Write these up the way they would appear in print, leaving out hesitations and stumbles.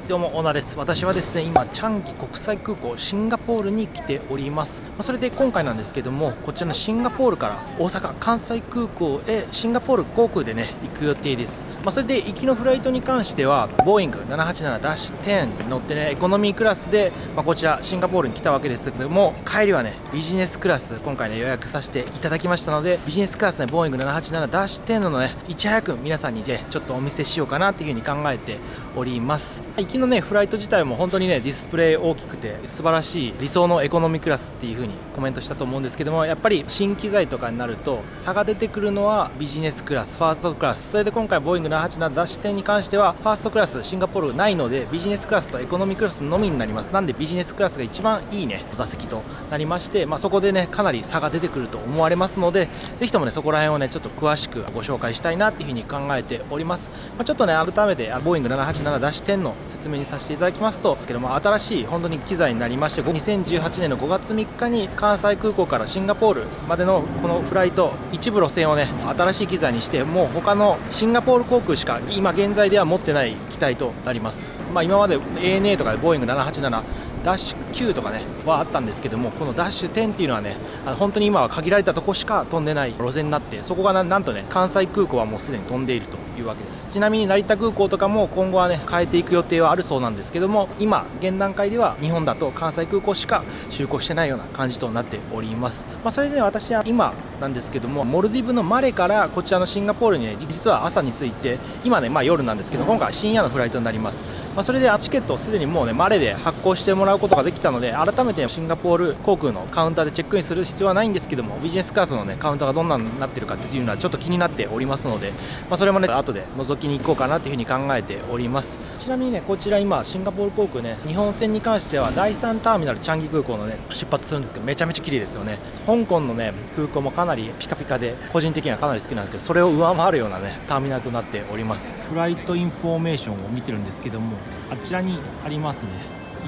どうも、オナです。私はですね、今、チャンギ国際空港シンガポールに来ております。それで今回なんですけども、こちらのシンガポールから大阪関西空港へシンガポール航空でね、行く予定です。それで行きのフライトに関しては、ボーイング 787-10 に乗ってね、エコノミークラスで、こちらシンガポールに来たわけですけども、帰りはね、ビジネスクラス、今回ね、予約させていただきましたので、ビジネスクラスね、ボーイング 787-10 のね、いち早く皆さんにね、ちょっとお見せしようかなというふうに考えております。行きのね、フライト自体も本当にね、ディスプレイ大きくて素晴らしい理想のエコノミークラスっていう風にコメントしたと思うんですけども、やっぱり新機材とかになると差が出てくるのはビジネスクラス、ファーストクラス、それで今回ボーイング 787-10 に関してはファーストクラスシンガポールないので、ビジネスクラスとエコノミークラスのみになります。なんでビジネスクラスが一番いいね座席となりまして、そこでねかなり差が出てくると思われますので、ぜひともねそこら辺をねちょっと詳しくご紹介したいなっていう風に考えております。ちょっとね改めてボーイング 787-10 の説明にさせていただきますと、新しい本当に機材になりまして、2018年の5月3日に関西空港からシンガポールまでのこのフライト一部路線をね新しい機材にして、もう他のシンガポール航空しか今現在では持ってない機体となります。今まで ANA とかでボーイング787-9とかねはあったんですけども、このダッシュ10っていうのはね本当に今は限られたとこしか飛んでない路線になって、そこがなんとね関西空港はもうすでに飛んでいるというわけです。ちなみに成田空港とかも今後はね変えていく予定はあるそうなんですけども、今現段階では日本だと関西空港しか就航してないような感じとなっております。それでね私は今なんですけども、モルディブのマレからこちらのシンガポールにね実は朝に着いて、今ね夜なんですけど、今回は深夜のフライトになります。それでチケットをすでにもうねマレで発行してもらうことができたので、改めてシンガポール航空のカウンターでチェックインする必要はないんですけども、ビジネスクラスのねカウンターがどんなになってるかっていうのはちょっと気になっておりますので、それもね後で覗きに行こうかなというふうに考えております。ちなみにねこちら今シンガポール航空ね、日本線に関しては第3ターミナルチャンギ空港のね出発するんですけど、めちゃめちゃ綺麗ですよね。香港のね空港もかなりピカピカで個人的にはかなり好きなんですけど、それを上回るようなねターミナルとなっております。フライトインフォメーションを見てるんですけども、あちらにありますね、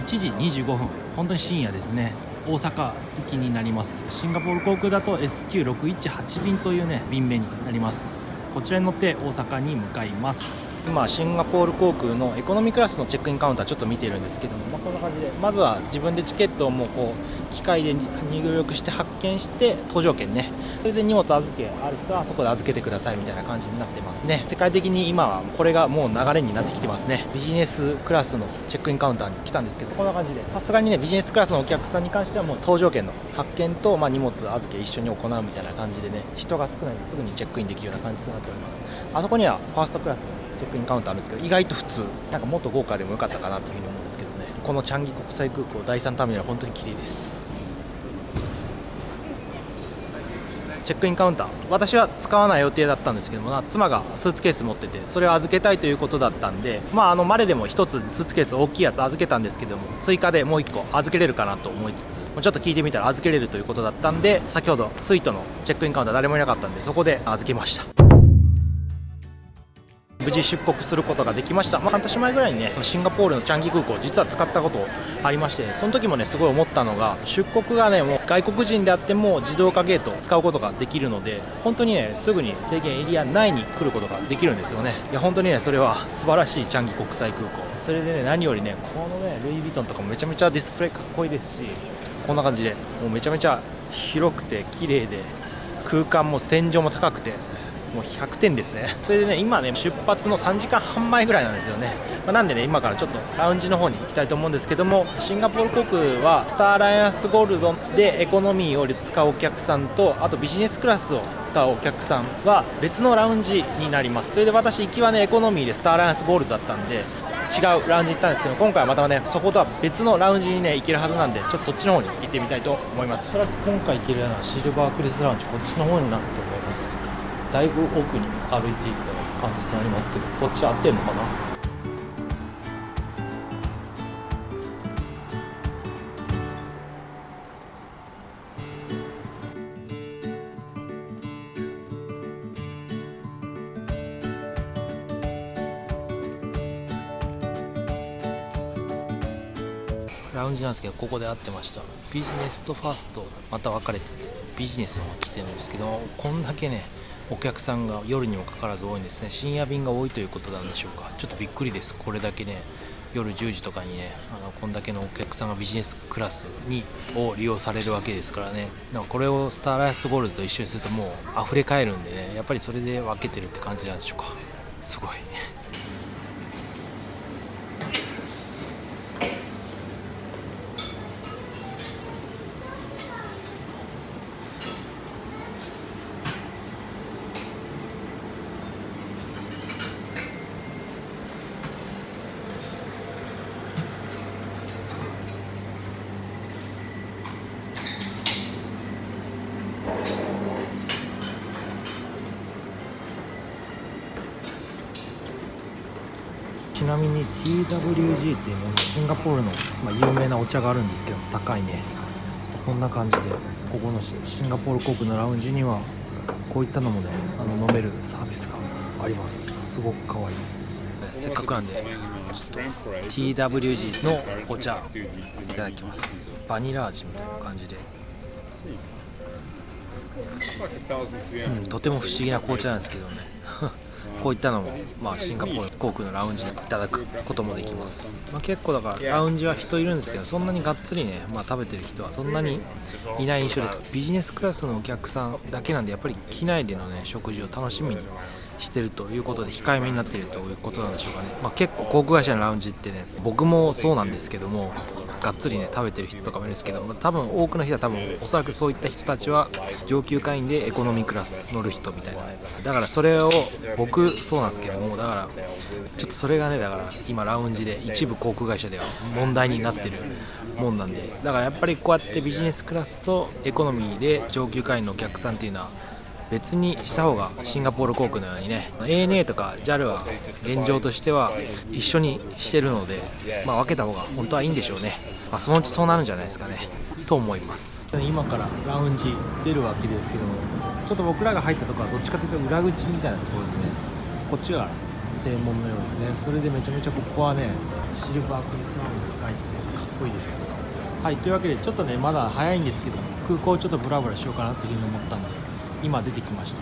1時25分、本当に深夜ですね。大阪行きになります。シンガポール航空だと SQ618 便というね便名になります。こちらに乗って大阪に向かいます。今シンガポール航空のエコノミークラスのチェックインカウンターちょっと見ているんですけども、こんな感じでまずは自分でチケットをもうこう機械で入力して発券して、搭乗券ね、それで荷物預けある人はそこで預けてくださいみたいな感じになってますね。世界的に今はこれがもう流れになってきてますね。ビジネスクラスのチェックインカウンターに来たんですけど、こんな感じでさすがにねビジネスクラスのお客さんに関してはもう搭乗券の発券と荷物預け一緒に行うみたいな感じでね、人が少ないのですぐにチェックインできるような感じとなっております。あそこにはファーストクラスのチェックインカウンターあるんですけど、意外と普通、なんかもっと豪華でもよかったかなというふうに思うんですけどね。このチャンギ国際空港第3ターミナル本当に綺麗です。チェックインカウンター、私は使わない予定だったんですけども、妻がスーツケース持っててそれを預けたいということだったんで、マレでも1つスーツケース大きいやつ預けたんですけども、追加でもう1個預けれるかなと思いつつ、ちょっと聞いてみたら預けれるということだったんで、先ほどスイートのチェックインカウンター誰もいなかったんで、そこで預けました。無事出国することができました。半年前ぐらいにねシンガポールのチャンギ空港実は使ったことありまして、その時もねすごい思ったのが、出国がねもう外国人であっても自動化ゲートを使うことができるので、本当にねすぐに制限エリア内に来ることができるんですよね。いや本当にねそれは素晴らしいチャンギ国際空港。それでね何よりねこのねルイ・ヴィトンとかもめちゃめちゃディスプレイかっこいいですし、こんな感じでもうめちゃめちゃ広くて綺麗で、空間も天井も高くてもう100点ですね。それでね今ね出発の3時間半前ぐらいなんですよね。なんでね今からちょっとラウンジの方に行きたいと思うんですけども、シンガポール航空はスターアライアンスゴールドでエコノミーを使うお客さんと、あとビジネスクラスを使うお客さんは別のラウンジになります。それで私行きはねエコノミーでスターアライアンスゴールドだったんで違うラウンジ行ったんですけど、今回はまたねそことは別のラウンジにね行けるはずなんで、ちょっとそっちの方に行ってみたいと思います。それは今回行けるようなシルバークリスラウンジ、こっちの方になると思います。だいぶ奥に歩いていくような感じになりますけど、こっち合ってるのかな。ラウンジなんですけど、ここで合ってました。ビジネスとファーストまた分かれてて、ビジネスの方来てるんですけど、こんだけねお客さんが夜にもかかわらず多いんですね。深夜便が多いということなんでしょうか。ちょっとびっくりです。これだけね夜10時とかにねこんだけのお客さんがビジネスクラスを利用されるわけですからね。なんかこれをスターライスゴールドと一緒にするともう溢れ返るんでね、やっぱりそれで分けてるって感じなんでしょうか。すごいちなみに TWG っていうもの、シンガポールの、有名なお茶があるんですけど、高いね。こんな感じで、ここのシンガポール航空のラウンジにはこういったのもね飲めるサービスがあります。すごくかわいい。せっかくなんでちょっと TWG のお茶いただきます。バニラ味みたいな感じで、とても不思議な紅茶なんですけどねこういったのも、シンガポール航空のラウンジでいただくこともできます。結構だからラウンジは人いるんですけど、そんなにがっつりね、食べてる人はそんなにいない印象です。ビジネスクラスのお客さんだけなんで、やっぱり機内でのね食事を楽しみにしてるということで控えめになっているということなんでしょうかね。結構航空会社のラウンジってね、僕もそうなんですけども、がっつりね食べてる人とかもいるんですけど、多分多くの人はおそらくそういった人たちは上級会員でエコノミークラス乗る人みたいな。だからそれを僕そうなんですけども、だからちょっとそれがね、だから今ラウンジで一部航空会社では問題になってるもんなんで、だからやっぱりこうやってビジネスクラスとエコノミーで上級会員のお客さんっていうのは別にした方が、シンガポール航空のようにね ANA とか JAL は現状としては一緒にしてるので、分けた方が本当はいいんでしょうね。そのうちそうなるんじゃないですかねと思います。今からラウンジ出るわけですけども、ちょっと僕らが入ったところはどっちかというと裏口みたいなところでね、こっちが正門のようですね。それでめちゃめちゃここはねシルバークリスマスが書いててかっこいいです。はい、というわけでちょっとねまだ早いんですけど、空港ちょっとブラブラしようかなというふうに思ったんで今出てきまし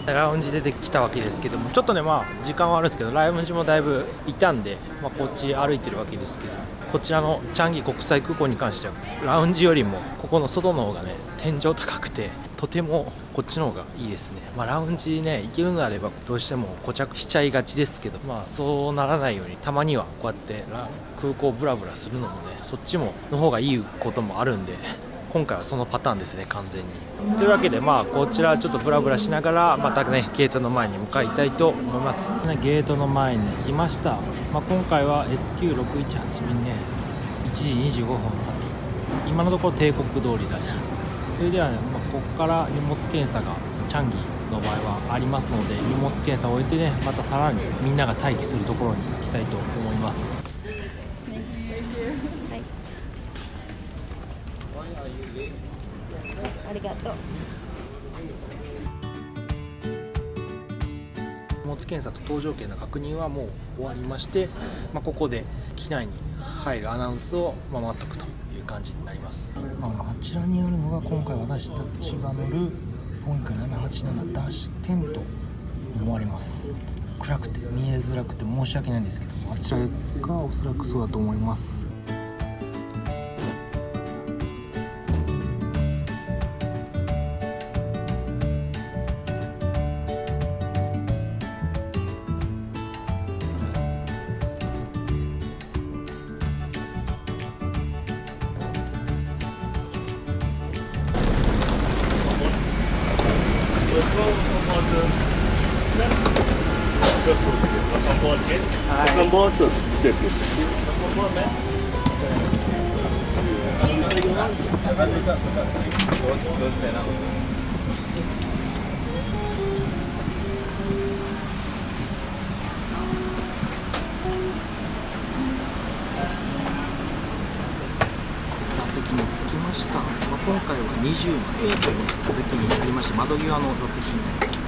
た。ラウンジ出てきたわけですけども、ちょっとね時間はあるんですけど、ラウンジもだいぶいたんで、こっち歩いてるわけですけど、こちらのチャンギ国際空港に関してはラウンジよりもここの外の方がね天井高くて、とてもこっちの方がいいですね。ラウンジね行けるのであればどうしても固着しちゃいがちですけど、そうならないようにたまにはこうやって空港ブラブラするのもね、そっちもの方がいいこともあるんで、今回はそのパターンですね完全に。というわけでこちらちょっとブラブラしながらまたねゲートの前に向かいたいと思います。ゲートの前に来ました。今回は SQ618 便ね1時25分発、今のところ帝国通りらしいです。それではね、ここから荷物検査がチャンギの場合はありますので、荷物検査を終えてねまたさらにみんなが待機するところに行きたいと思います。ありがとう。荷物検査と搭乗券の確認はもう終わりまして、ここで機内に入るアナウンスを待っとくという感じになります。あちらにあるのが今回私たちが乗るボーイング787-10と思われます。暗くて見えづらくて申し訳ないんですけども、あちらがおそらくそうだと思います。座席に着きました。今回は20の A という座席になりまして、窓際の座席になります。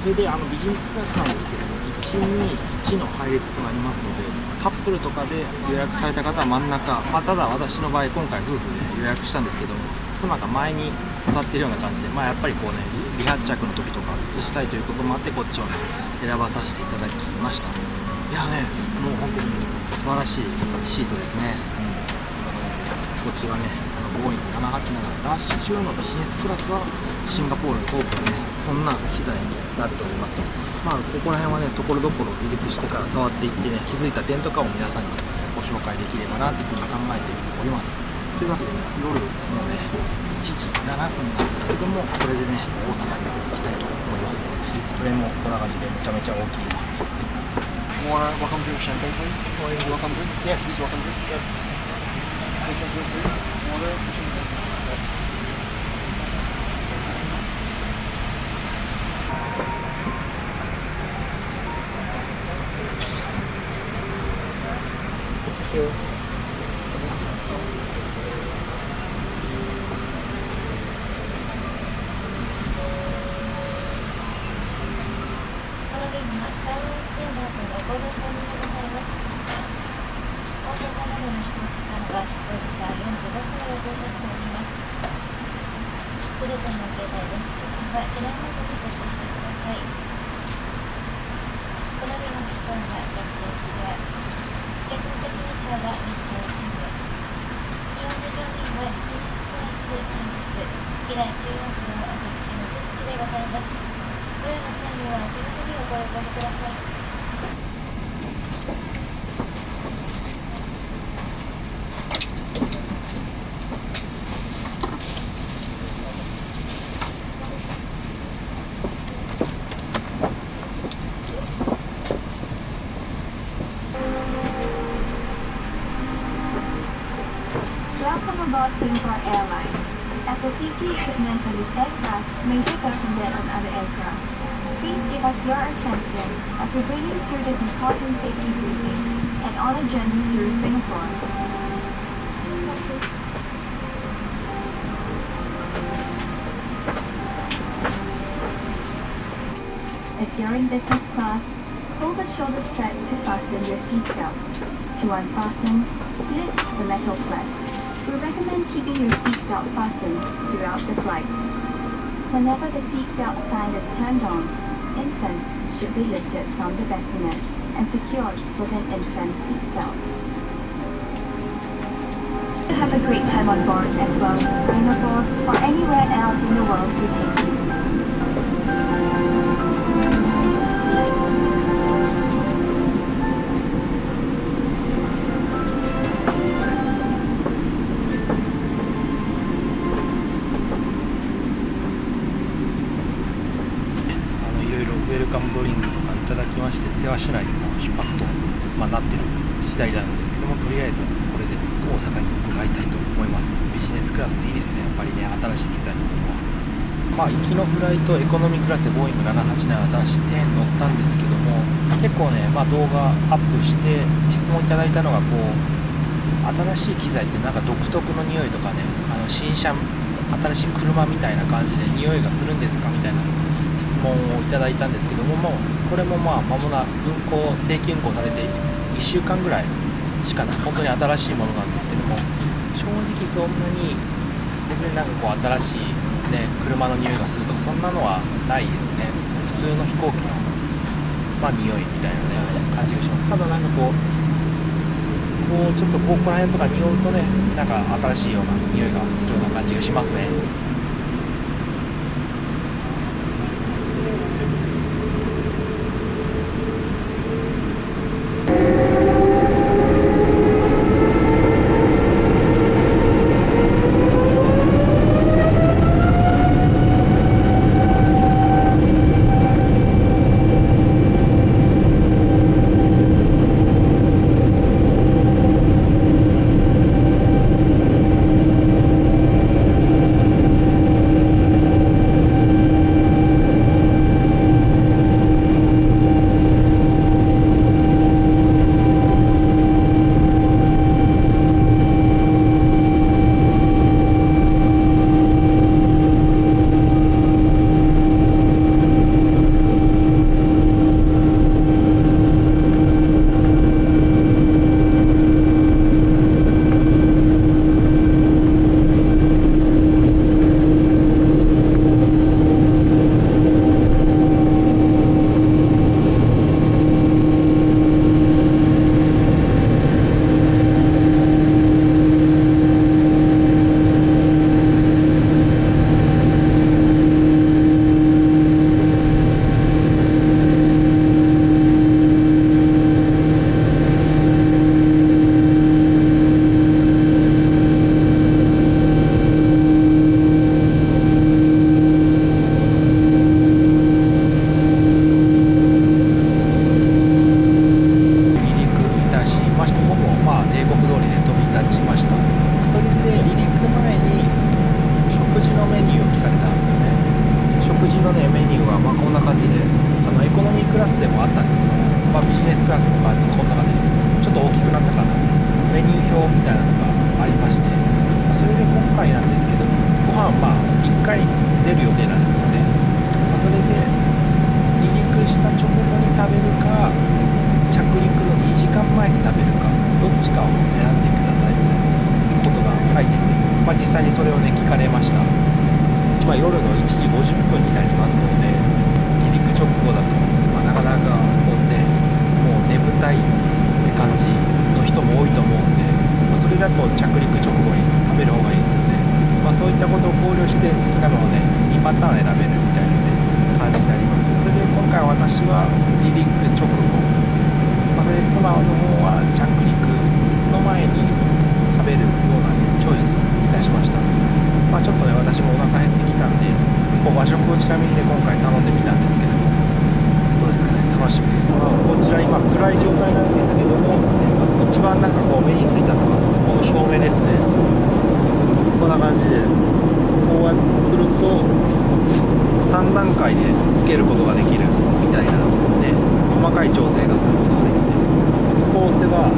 それでビジネスクラスなんですけども、121の配列となりますので、カップルとかで予約された方は真ん中、ただ私の場合今回夫婦で予約したんですけども、妻が前に座ってるような感じで、やっぱりこうね離発着の時とか映したいということもあって、こっちをね選ばさせていただきました。いやね、もう本当に素晴らしいシートですね。こっちはね、ボーイング787ダッシュ中のビジネスクラスはシンガポールの航空ね、こんな機材になっております。ここら辺はね、ところどころ離陸してから触っていってね、気づいた点とかを皆さんにご紹介できればなというふうに考えております。というわけでね、夜もうね、1時7分なんですけども、これでね、大阪に行きたいと思います。ディスプレイもこんな感じでめちゃめちゃ大きいです。Welcome to Champagne, please. Welcome to. Yes. Please welcome to. Yep. System to water. Thank you. Welcome aboard Singapore Airlines. As the safety equipment on this aircraft may differ from that on other aircraft, please give us your attention as we bring you through this important safety briefing and on a journey through Singapore. If you're in business class, pull the shoulder strap to fasten your seatbelt. To unfasten, lift the metal flap. We recommend keeping your seatbelt fastened throughout the flight. Whenever the seatbelt sign is turned on, infants should be lifted from the bassinet and secured with an infant seatbelt. Have a great time on board as well as Singapore or anywhere else in the world we take you.ウェルカムドリンクとかいただきまして、せわしない出発と、なっている次第なんですけども、とりあえずこれで大阪に向かいたいと思います。ビジネスクラスいいですね、やっぱりね、新しい機材のことは。行きのフライトエコノミークラスでボーイング787出して乗ったんですけども、結構ね、動画アップして質問いただいたのが新しい機材ってなんか独特の匂いとかね、新車新しい車みたいな感じで匂いがするんですかみたいな質問をいただいたんですけども、これも間もな定期運行されて1週間ぐらいしかない、本当に新しいものなんですけども、正直そんなに別になんか新しい、ね、車の匂いがするとかそんなのはないですね。普通の飛行機の、匂いみたいな、ね、感じがします。ただなんかちょっとここら辺とか匂うとね、なんか新しいような匂いがするような感じがしますね。みたいなのがありまして、それで今回なんですけど、ご飯1回出る予定なんですよね。それで離陸した直後に食べるか、着陸の2時間前に食べるか、どっちかを選んでくださいみたいなことが書いてて、実際にそれをね聞かれました。夜の1時50分になりますので、離陸直後だと、なかなかもう眠たいって感じの人も多いと思うんで、それだと着陸直後に食べる方がいいですよね。そういったことを考慮して好きなのをね2パターン選べるみたいなね感じになります。それで今回私は離陸直後、それで妻の方は着陸の前に食べるような、チョイスいたしました。ちょっとね私もお腹減ってきたんで、和食をちなみにね今回頼んでみたんですけども、どうですかね、楽しみです。こちら今暗い状態なんですけども、一番目についたのがこの照明ですね。こんな感じでこうやってすると3段階でつけることができるみたいなね、細かい調整がすることができて、ここを押せば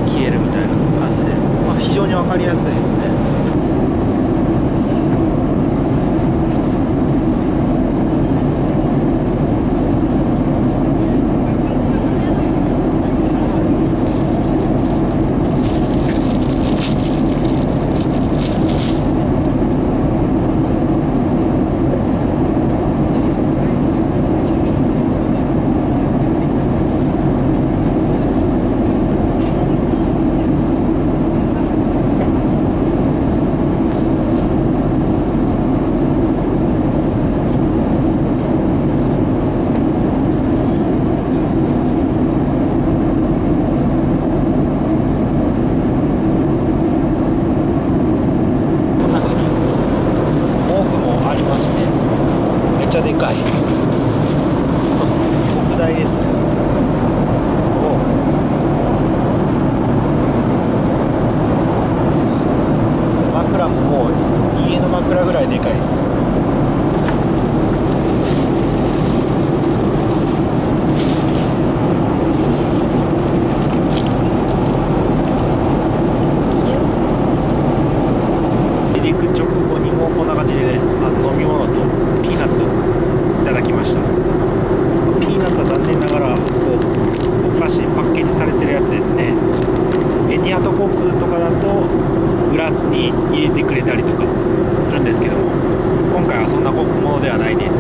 消えるみたいな感じで、非常に分かりやすいですね。でかい特大ですね。枕ももう家の枕ぐらいでかいです。離陸直後にもこんな感じでね、飲み物とピーナッツをいただきました。ピーナッツは残念ながらお菓子パッケージされてるやつですね。エティハド航空とかだとグラスに入れてくれたりとかするんですけども、今回はそんなものではないです。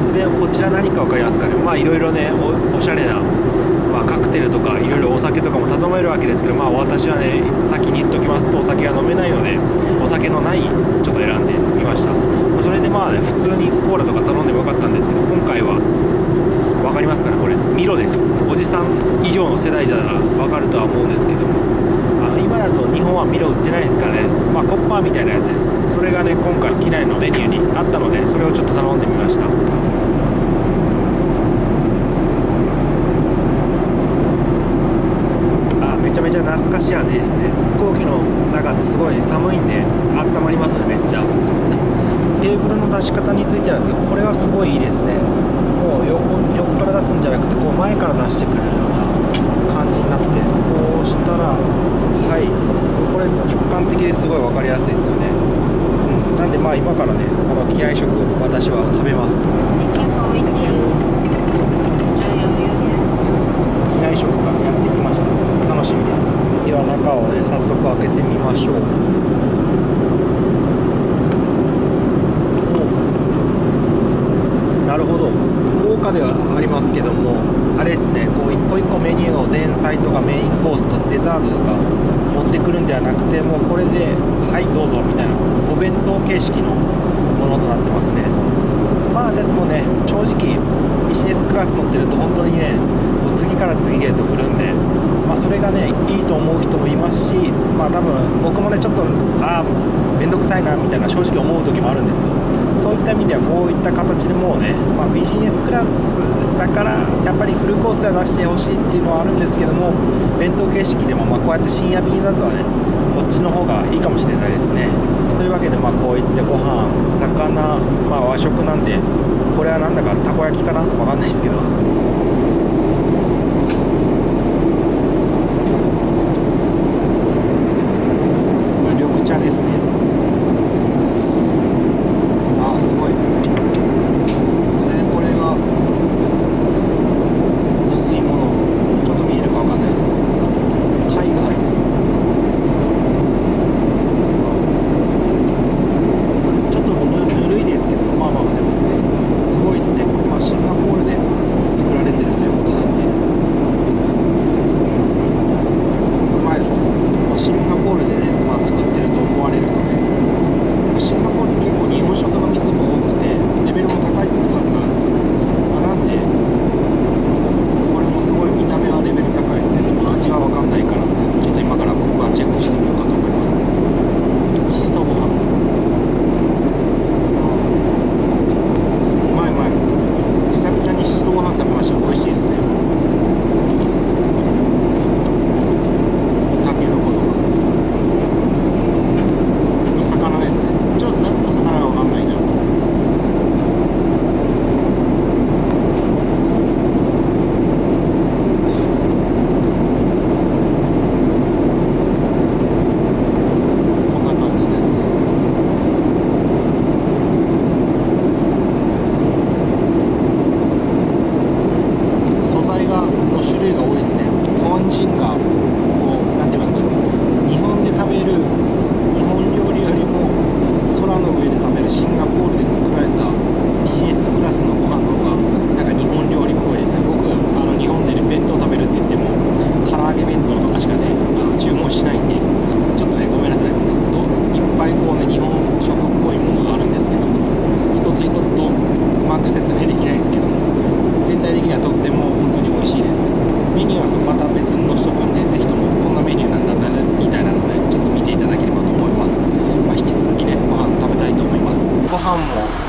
それでこちら何か分かりますかね。いろいろね おしゃれな、カクテルとかいろいろお酒とかも頼めるわけですけど、私はね先に言っときますとお酒が飲めないので、お酒のないちょっと選んでみました。それで普通にコーラとか頼んでもよかったんですけど、今回は分かりますかね、これミロです。おじさん以上の世代なら分かるとは思うんですけども、今だと日本はミロ売ってないですからね、コッパーみたいなやつです。それがね今回機内のメニューにあったので、それをちょっと頼んでみました。めちゃめちゃ懐かしい味ですね。飛行機の中ってすごい寒いんで温まりますね、めっちゃ。テーブルの出し方についてなんですけど、これはすごいいいですね。もう横から出すんじゃなくて前から出してくれるような感じになって、こうしたらこれ直感的ですごい分かりやすいですよね。なんで今からねこの機内食私は食べます。機内食がやってきました。楽しみです。では中をね早速開けてみましょう。なるほど、豪華ではありますけども、あれですね、一個一個メニューの前菜とかメインコースとデザートとか持ってくるんではなくて、もうこれではいどうぞみたいなお弁当形式のものとなってますね。でもね正直ビジネスクラス乗ってると本当にね次から次へと来るんで、それがねいいと思う人もいますし、多分僕もねちょっとめんどくさいなみたいな正直思う時もあるんですよ。そういった意味ではこういった形でもうね、ビジネスクラスだからやっぱりフルコースは出してほしいっていうのはあるんですけども、弁当形式でもこうやって深夜便だとはねこっちの方がいいかもしれないですね。というわけでこういってご飯魚、和食なんで、これはなんだかたこ焼きかな、わかんないですけど、チェックしてみようかと思います。しそご飯、うまいうまい。久々にしそご飯食べました。美味しいですね。たけのことかの魚ですね。ちょっと何の魚か分かんないな。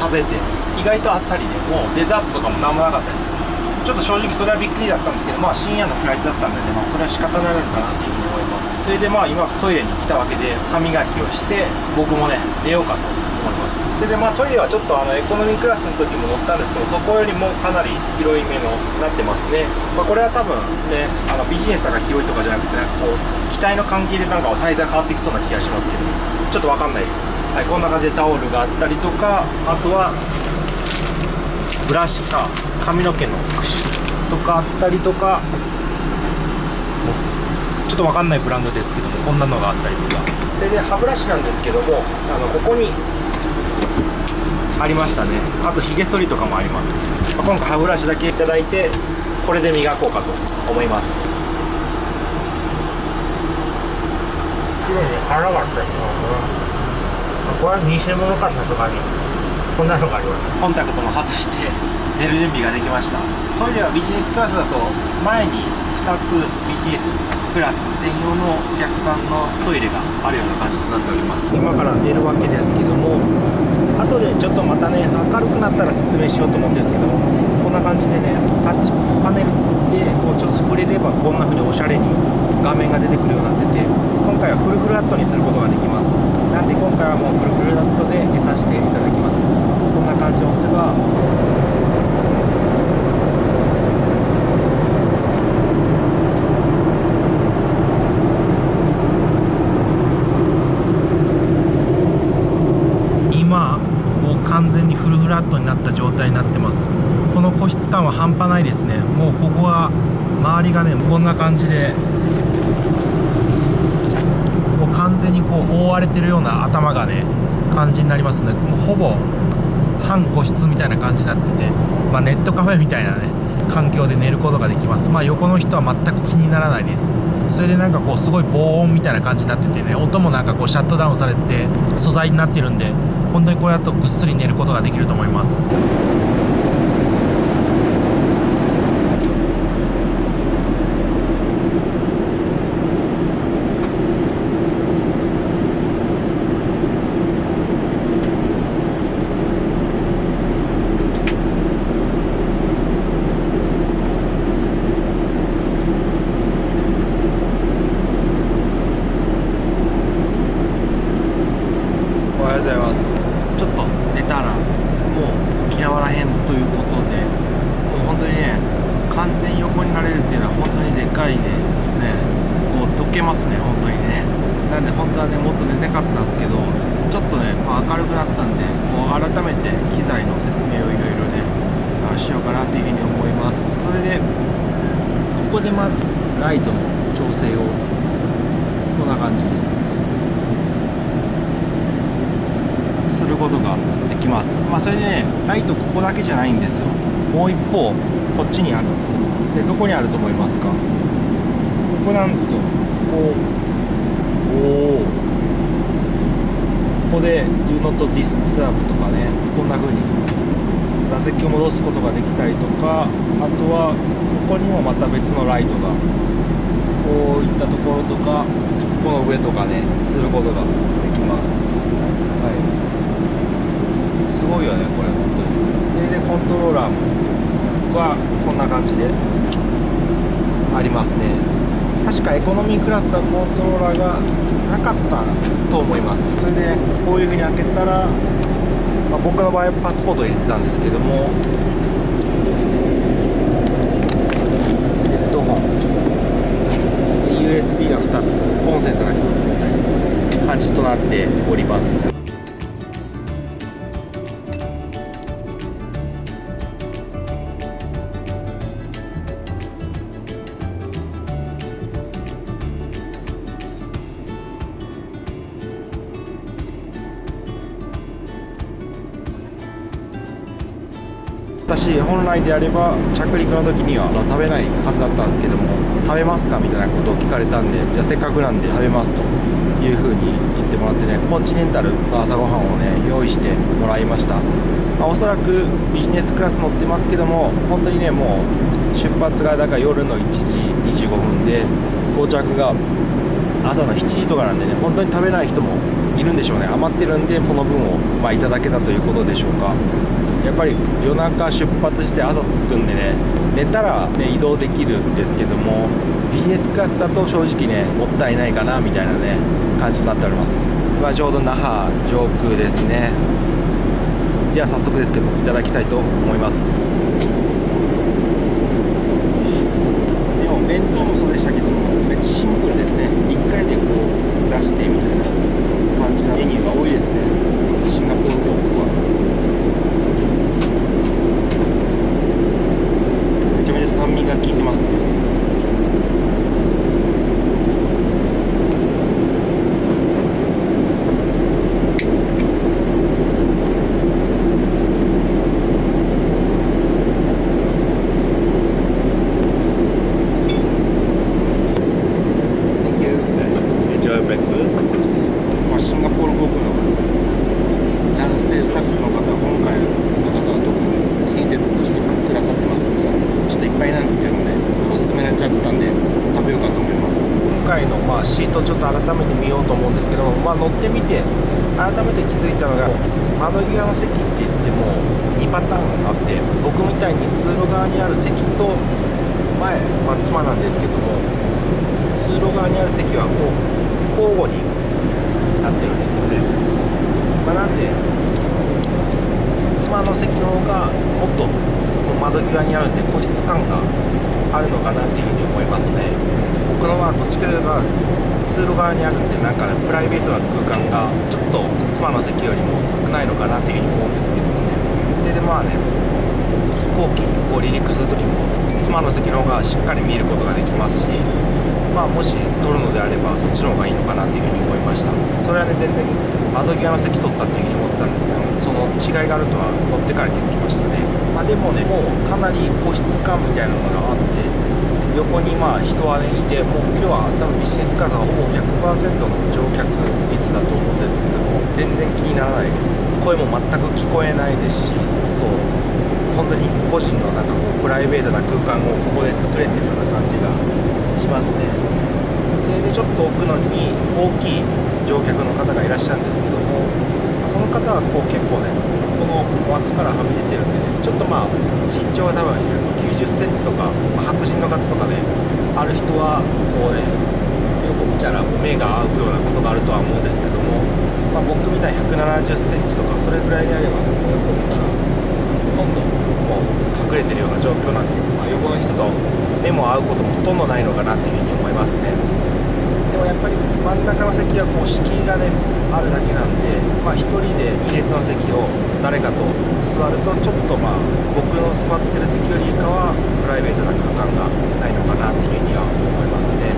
食べて意外とあっさりで、もうデザートとかも何もなかったです。ちょっと正直それはびっくりだったんですけど、深夜のフライトだったんでね、それは仕方ないのかなっていうふうに思います。それで今トイレに来たわけで歯磨きをして、僕もね寝ようかと思います。それでトイレはちょっとエコノミークラスの時も乗ったんですけど、そこよりもかなり広い目のなってますね。これは多分ねビジネスが広いとかじゃなくて、機体の関係でサイズが変わってきそうな気がしますけど、ちょっとわかんないです。はい、こんな感じでタオルがあったりとか、あとはブラシか髪の毛の櫛とかあったりとか、ちょっとわかんないブランドですけども、こんなのがあったりとか。それで歯ブラシなんですけども、ここにありましたね。あとひげ剃りとかもあります。今回歯ブラシだけいただいて、これで磨こうかと思います。綺麗に洗わったりとか、これは偽物か、さすがにこんなのがあります。コンタクトも外して寝る準備ができました。トイレはビジネスクラスだと前に2つビジネスクラス専用のお客さんのトイレがあるような感じとなっております。今から寝るわけですけども、後でちょっとまたね明るくなったら説明しようと思ってるんですけど、こんな感じでねタッチパネルでちょっと触れればこんな風におしゃれに画面が出てくるようになってて、今回はフルフラットにすることができます。なんで今回はもうフルフラットで寝させていただきます。こんな感じを押せば今完全にフルフラットになった状態になってます。この個室感は半端ないですね。もうここは周りがねこんな感じでもう完全に覆われてるような頭がね感じになりますので、もうほぼ半個室みたいな感じになってて、ネットカフェみたいなね環境で寝ることができます。横の人は全く気にならないです。それですごい防音みたいな感じになっててね、音もシャットダウンされてて素材になってるんで、本当にこれだとぐっすり寝ることができると思います。ちょっと寝たらもう沖縄らへんということで、もう本当にね完全横になれるっていうのは本当にでかいですね。溶けますね本当にね。なんで本当はねもっと寝たかったんですけど、ちょっとね、明るくなったんで改めて機材の説明をいろいろねしようかなっていうふうに思います。それでここでまずライトの調整をこんな感じですることができます。それでねライトここだけじゃないんですよ。もう一方こっちにあるんですよ。それどこにあると思いますか？ここなんですよ。ここで Do Not Disturb とかね、こんな風に座席を戻すことができたりとか、あとはここにもまた別のライトがこういったところとか、ここの上とかねすることができます。はい、すごいよねこれ本当に。でコントローラーはこんな感じでありますね。確かエコノミークラスはコントローラーがなかったと思います。それでこういう風に開けたら、僕の場合パスポートを入れてたんですけども、ヘッドホン USB が2つ、コンセントが1つみたいな感じとなっております。私本来であれば着陸の時には食べないはずだったんですけども、食べますかみたいなことを聞かれたんで、じゃあせっかくなんで食べますという風に言ってもらってね、コンチネンタルの朝ごはんをね用意してもらいました。おそらくビジネスクラス乗ってますけども、本当にねもう出発がだから夜の1時25分で到着が朝の7時とかなんでね、本当に食べない人もいるんでしょうね。余ってるんでその分をいただけたということでしょうか。やっぱり夜中出発して朝着くんでね、寝たら、ね、移動できるんですけども、ビジネスクラスだと正直ねもったいないかなみたいなね感じとなっております。今ちょうど那覇上空ですね。では早速ですけどいただきたいと思います。でも弁当もそうでしたけども、めっちゃシンプルですね。1回でこう出してみたいな感じのメニューが多いですね、シンガポール航空は。めちゃめちゃ酸味が効いてますね。シンガポール航空の男性スタッフの方は、今回の方は特に親切にしてくださってますが、ちょっといっぱいなんですけどもね、勧められちゃったんで食べようかと思います。今回のシートをちょっと改めて見ようと思うんですけども、乗ってみて改めて気づいたのが、窓際の席って言っても2パターンあって、僕みたいに通路側にある席と前、妻なんですけども、通路側にある席はこう交互になってるんですよね。なんで妻の席の方がもっと窓際にあるんで個室感があるのかなっていうふうに思いますね。僕のはどっちかというと通路側にあるんで、なんかねプライベートな空間がちょっと妻の席よりも少ないのかなっていうふうに思うんですけどもね。それで飛行機を離陸する時も妻の席の方がしっかり見えることができますし、もし取るのであればそっちの方がいいのかなっていうふうに思いました。それはね全然窓際の席取ったっていうふうに思ってたんですけども、その違いがあるとは乗ってから気づきましたね。でもね、もうかなり個室感みたいなのがあって、横に人はねいて、もう今日は多分ビジネスクラスがほぼ 100% の乗客率だと思うんですけども、全然気にならないです。声も全く聞こえないですし、そう本当に個人のプライベートな空間をここで作れてるような感じがしますね。それでちょっと奥のに大きい乗客の方がいらっしゃるんですけども、その方は結構ねこの枠からはみ出てるんでね、ちょっと身長が多分190センチとか、白人の方とかねある人は横見たら目が合うようなことがあるとは思うんですけども、僕みたいに170センチとかそれぐらいであれば、横見たらほとんどもう隠れてるような状況なんで、横の人と目も合うこともほとんどないのかなっていうふうに思いますね。でもやっぱり真ん中の席は敷居がねあるだけなんで、1人で2列の席を誰かと座るとちょっと僕の座ってる席よりかはプライベートな空間がないのかなっていうふうには思いますね。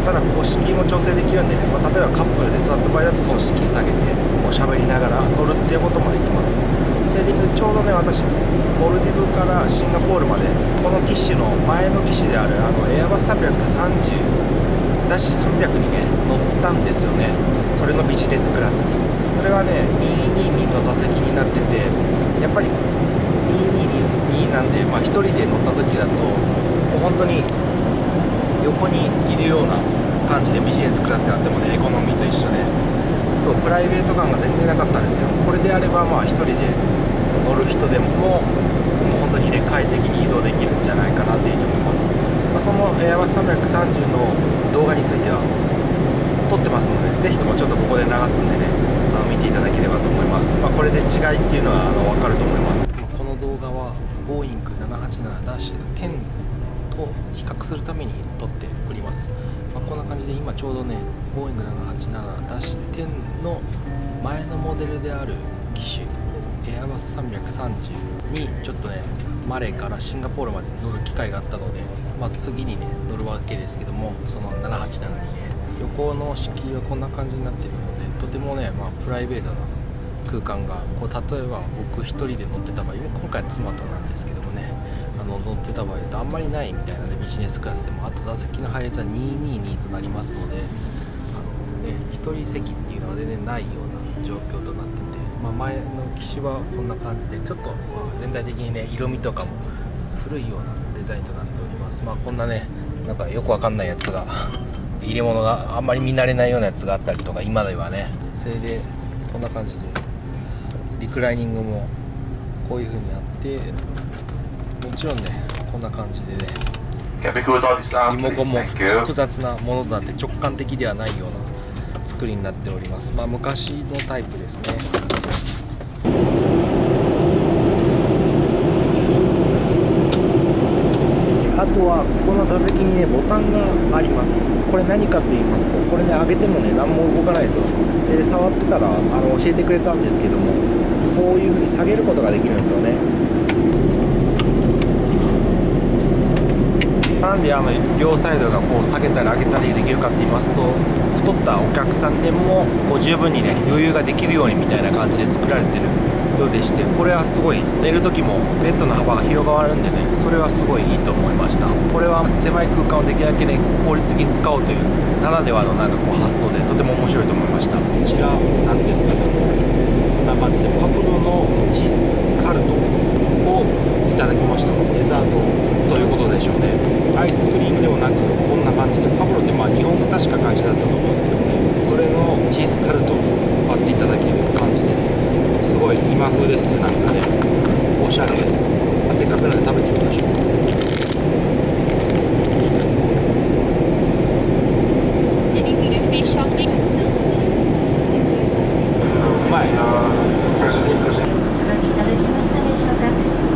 ただここ敷居も調整できるんでね、例えばカップルで座った場合だとその敷居下げて喋りながら乗るっていうこともできます。それでちょうどね、私モルディブからシンガポールまでこの機種の前の機種であるエアバス330-300にね乗ったんですよね。それのビジネスクラスに。それはね222の座席になってて、やっぱり222なんで、1人で乗った時だともう本当に横にいるような感感じでビジネスクラスであってもねエコノミーと一緒で、そうプライベート感が全然なかったんですけど、これであればまあ一人で乗る人でも本当にね快適に移動できるんじゃないかなっていうふうに思います。そのエアバス330の動画については撮ってますので、ぜひともちょっとここで流すんでね見ていただければと思います。これで違いっていうのは分かると思います。この動画はボーイング 787-10 と比較するために撮っております。こんな感じで今ちょうどねボーイング 787-10 の前のモデルである機種エアバス330にちょっとねマレーからシンガポールまで乗る機会があったので、次にね乗るわけですけども、その787にね横の敷居はこんな感じになってるので、とてもね、プライベートな空間が例えば僕一人で乗ってた場合、今回は妻となんですけどもね乗ってた場合だとあんまりないみたいなね、ビジネスクラスでもあと座席の配列は222となりますので、一人席っていうのは全然ないような状況となってて、前の機種はこんな感じでちょっと全体的にね色味とかも古いようなデザインとなっております。こんなねなんかよくわかんないやつが入れ物があんまり見慣れないようなやつがあったりとか、今ではねそれでこんな感じでリクライニングもこういう風にあって、もちろんねこんな感じでねリモコンも複雑なものだって直感的ではないような作りになっております。昔のタイプですね。あとはここの座席にねボタンがあります。これ何かと言いますと、これね上げてもね何も動かないですよ。それで触ってたら教えてくれたんですけども、こういう風に下げることができるんですよね。なんで両サイドがこう下げたり上げたりできるかって言いますと、太ったお客さんでもこう十分にね余裕ができるようにみたいな感じで作られてるようでして、これはすごい寝る時もベッドの幅が広がるんでね、それはすごいいいと思いました。これは狭い空間をできるだけね効率的に使おうというならではの発想でとても面白いと思いました。こちらなんですけども、こんな感じでパブロのチーズタルトをいただきました。デザートということでしょうね。アイスクリームでもなくこんな感じで、パブロって日本の確か会社だったと思うんですけどもね、それのチーズタルトを買っていただける感じですごい今風ですね。なんかねおしゃれです。せっかくなので食べてみましょう。うまい。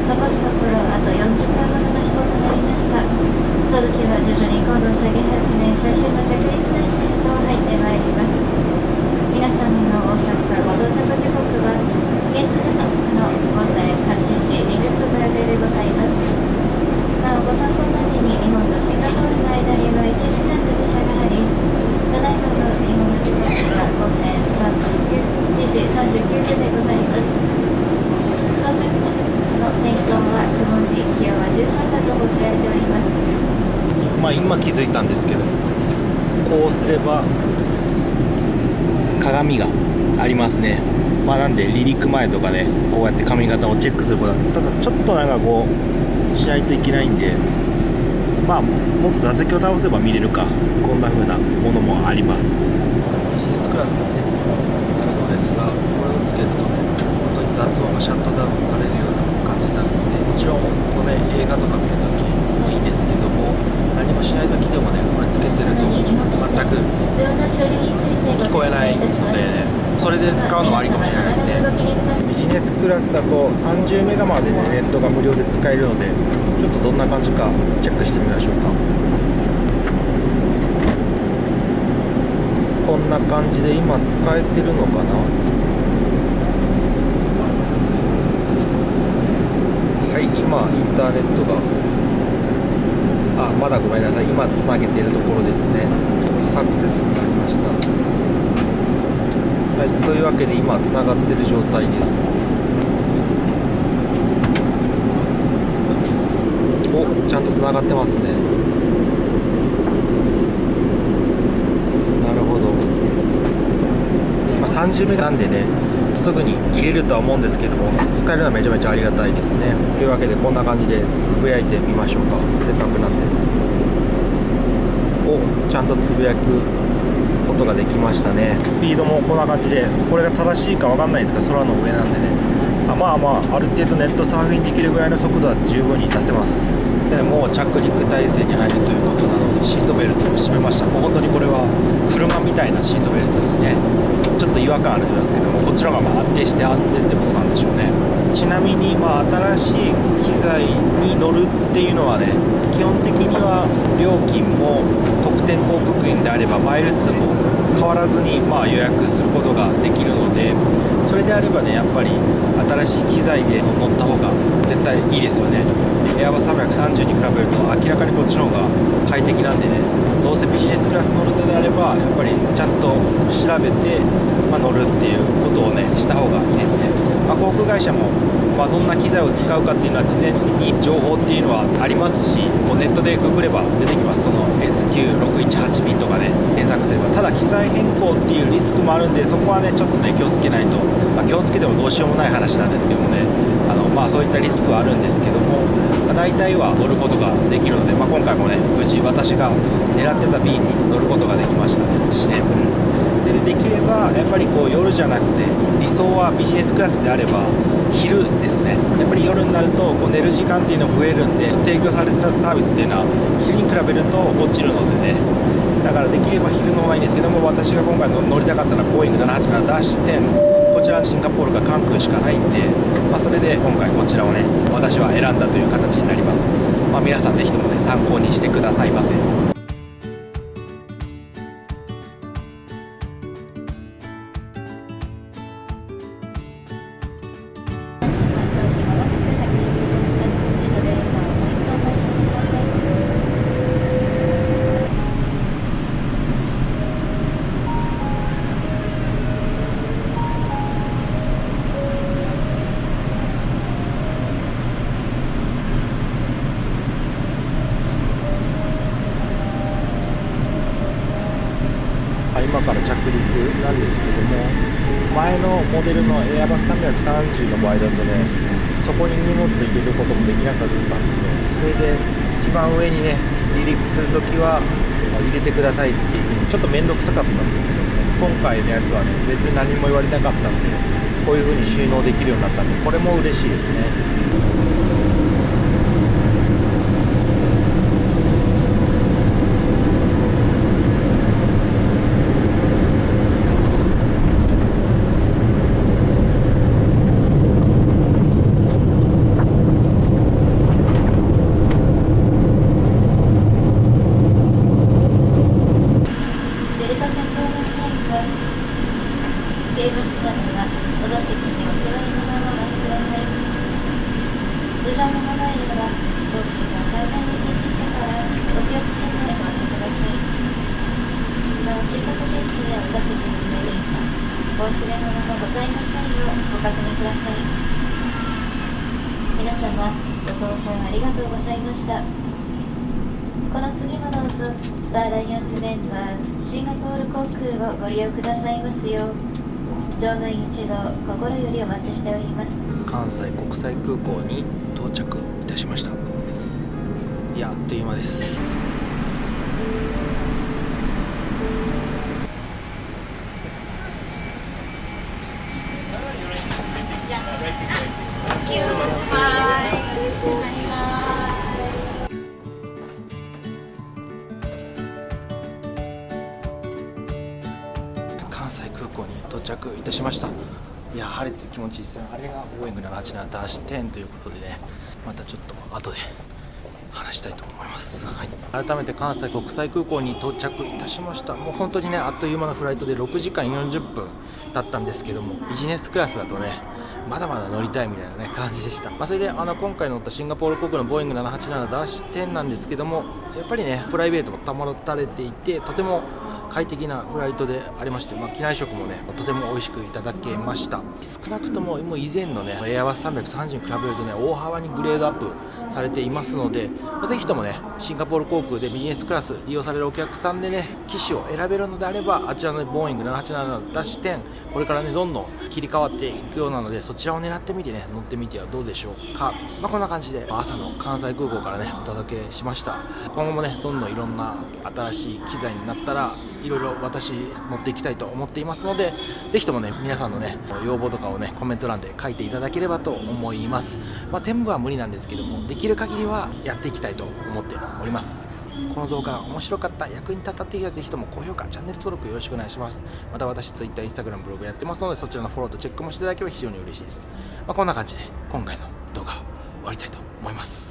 残すところあと40分ほどの飛行となりました。飛行機は徐々に高度を下げ始め、最終の着陸態勢へと入ってまいります。皆さんの大阪ご到着時刻は現地時刻の午前8時20分予定でございます。なおご参考までに日本とシンガポールの間には1時間の時差があり、ただいまの日本の時刻は午前7時39分でございます。到着地の天候は曇り、気温は13度と報じられております。今気づいたんですけど、こうすれば鏡がありますね。なんで離陸前とかねこうやって髪型をチェックすることは、ただちょっとこうしないといけないんで、もっと座席を倒せば見れるか、こんな風なものもあります。ビジネスクラスのねなるのですが、これをつけるとね本当に雑音がシャットダウンされるような感じになるので、もちろんこれ映画とか見るときもいいんですけども、何もしないときでもねこれつけてると全く聞こえないのでね、それで使うのもありかもしれないですね。ビジネスクラスだと30メガまでねネットが無料で使えるので、ちょっとどんな感じかチェックしてみましょうか。こんな感じで今使えてるのかな。はい、今インターネットがまだごめんなさい、今つなげているところですね。サクセスになりました。はい、というわけで今つながっている状態です。ちゃんとつながってますね。なるほど。30メガなんでねすぐに切れるとは思うんですけども、使えるのはめちゃめちゃありがたいですね。というわけでこんな感じでつぶやいてみましょうか。せっかくなんで。をちゃんとつぶやくことができましたね。スピードもこんな感じで、これが正しいかわかんないですが、空の上なんでね、まあある程度ネットサーフィンできるぐらいの速度は十分に出せます。でもう着陸態勢に入るということなので、シートベルトを締めました。もう本当にこれは車みたいなシートベルトですね。ちょっと違和感あるんですけども、こっちの方が安定して安全ってことなんでしょうね。ちなみに新しい機材に乗るっていうのはね、基本的には料金も特典航空券であればマイル数も変わらずに予約することができるので、それであればね、やっぱり新しい機材で乗った方が絶対いいですよね。エアバス330に比べると明らかにこっちの方が快適なんでね、どうせビジネスクラス乗るのであればやっぱりちゃんと調べて、乗るっていうことをねした方がいいですね。航空会社もどんな機材を使うかっていうのは事前に情報っていうのはありますし、ネットでググれば出てきます。その SQ618B とかね検索すれば。ただ機材変更っていうリスクもあるんで、そこはねちょっとね気をつけないと、気をつけてもどうしようもない話なんですけどもね、そういったリスクはあるんですけども、大体は乗ることができるので、今回もね無事私が狙ってた便に乗ることができましたしね、それでできればやっぱり夜じゃなくて、理想はビジネスクラスであれば昼ですね。やっぱり夜になると寝る時間っていうのが増えるんで、提供されてたサービスっていうのは昼に比べると落ちるのでね、だからできれば昼の方がいいんですけども、私が今回乗りたかったのはボーイング787ダッシュ10、こちらシンガポールが関空しかないんで、それで今回こちらをね私は選んだという形になります。皆さんぜひともね参考にしてくださいませ。今から着陸なんですけども、前のモデルのエアバス330の場合だとね、そこに荷物入れることもできなかったんですよ。それで一番上にね離陸するときは入れてくださいっていう風にちょっと面倒くさかったんですけどね、今回のやつはね別に何も言われなかったんで、こういう風に収納できるようになったんで、これも嬉しいですね。お忘れ物のございませんようご確認ください。皆様ご搭乗ありがとうございました。この次もどうぞスターライアンスメンバーシンガポール航空をご利用くださいますよう乗務員一同心よりお待ちしております。関西国際空港に到着いたしました。いや、あっという間です。関西空港に到着いたしました。いや、晴れてて気持ちいいですね。あれがボーイング787ダッシュ10ということでね、またちょっと後で話したいと思います。はい、改めて関西国際空港に到着いたしました。もう本当にね、あっという間のフライトで6時間40分だったんですけども、ビジネスクラスだとねまだまだ乗りたいみたいなね感じでした。それで今回乗ったシンガポール航空のボーイング787ダッシュ10なんですけども、やっぱりねプライベートも保たれていて、とても快適なフライトでありまして、機内食もねとても美味しくいただけました。少なくとも以前のねエアバス330に比べるとね大幅にグレードアップされていますので、ぜひともねシンガポール航空でビジネスクラス利用されるお客さんでね機種を選べるのであれば、あちらのボーイング787ダッシュ10、これからねどんどん切り替わっていくようなので、そちらを狙ってみてね乗ってみてはどうでしょうか。こんな感じで朝の関西空港からねお届けしました。今後もねどんどんいろんな新しい機材になったらいろいろ私乗っていきたいと思っていますので、ぜひともね皆さんのね要望とかをねコメント欄で書いていただければと思います。全部は無理なんですけども、できる限りはやっていきたいと思っております。この動画が面白かった、役に立ったっていう人はぜひとも高評価、チャンネル登録よろしくお願いします。また私 Twitter、Instagram、ブログやってますので、そちらのフォローとチェックもしていただければ非常に嬉しいです。こんな感じで今回の動画を終わりたいと思います。